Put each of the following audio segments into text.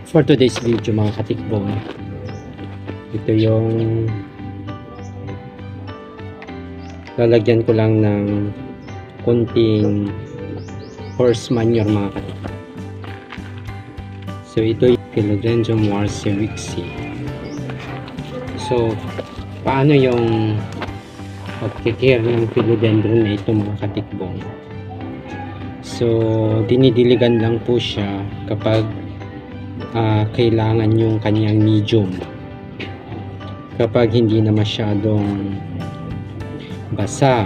For today's video mga katikbong, ito yung lalagyan ko lang ng konting horse manure mga katikbong. So ito yung Philodendron Warscewiczi. So paano yung pag-care ng philodendron na ito mga katikbong? So dinidiligan lang po siya kapag kailangan yung kanyang medium. Kapag hindi na masyadong basa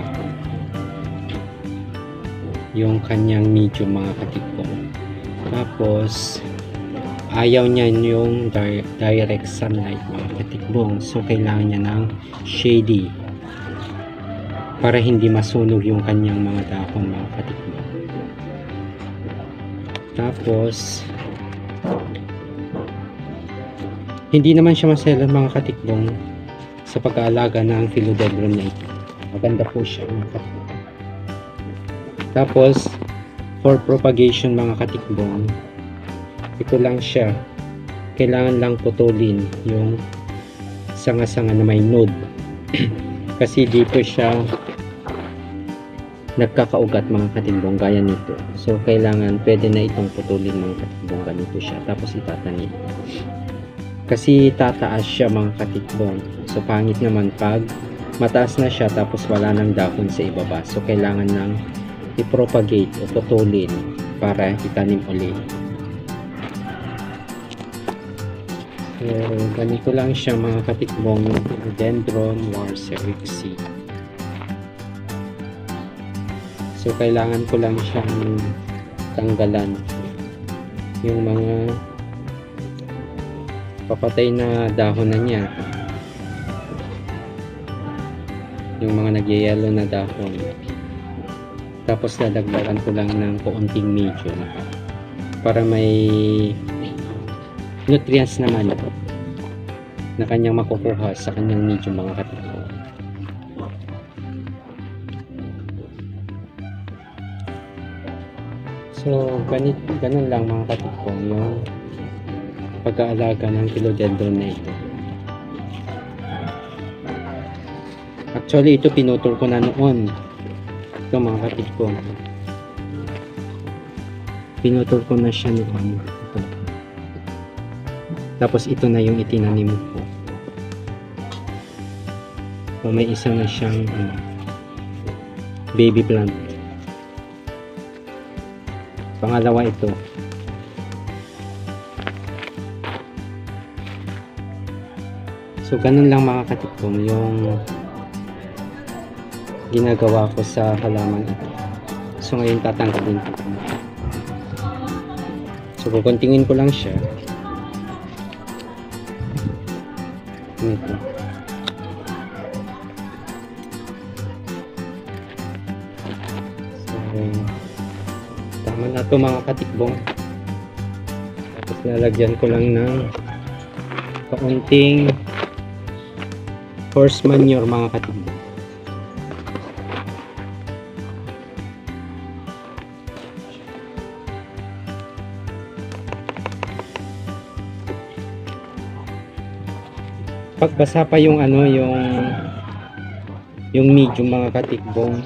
yung kanyang medium mga katikbong. Tapos ayaw niya yung direct sunlight mga katikbong. So kailangan niya ng shady para hindi masunog yung kanyang mga dahon mga katikbong. Tapos hindi naman siya maselan mga katikbong sa pag-aalaga ng philodendron na ito. Maganda po siya mga katikbong. Tapos for propagation mga katikbong, ito lang siya, kailangan lang putulin yung sanga-sanga na may node kasi dito siya nagkakaugat mga katikbong gaya nito. So kailangan pwede na itong putulin mga katikbong, ganito siya, tapos itatanim kasi tataas siya mga katikbong. So pangit naman pag mataas na siya tapos wala nang dahon sa ibaba. So kailangan nang i-propagate o putulin para itanim ulit. So ganito lang siya mga katikbong, yung Philodendron Warscewiczi. So kailangan ko lang siyang tanggalan yung mga papatay na dahon na niya, yung mga nagyayelo na dahon. Tapos dadagdagan ko lang ng kaunting medium para may nutrients naman na kanyang makukuha sa kanyang medium mga katikbong. So ganun lang mga katikbong yung pag-aalaga ng philodendron na ito. Actually ito pinutol ko na noon. Ito mga katikbong, pinutol ko na siya noon. Ito. Tapos ito na yung itinanim ko. So may isa na siyang baby plant. Pangalawa ito. So ganun lang mga katikbong yung ginagawa ko sa halaman ito. So ngayon tatanggalin ko. So kukuntingin ko lang siya. Ito. So tama na ito mga katikbong. Tapos lalagyan ko lang ng kaunting horse manure mga katikbong. Pagbasa pa yung yung medium mga katikbong,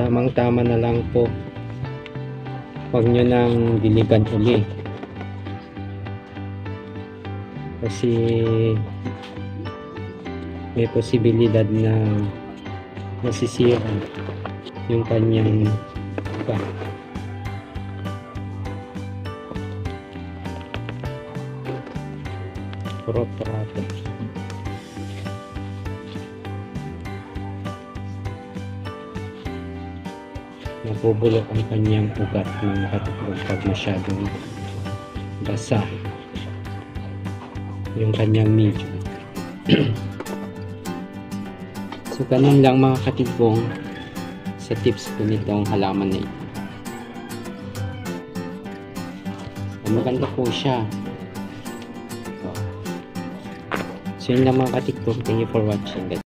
tamang-tama na lang po. Huwag nyo nang diligan uli kasi may posibilidad na masisira yung kanyang iba. Puro-purato. Nabubulok ang kanyang ugat ng katikbong pag masyadong basa yung kanyang medium. So ganun lang mga katikbong sa tips ko nitong halaman na ito. Maganda po siya. So yun lang mga katikbong. Thank you for watching.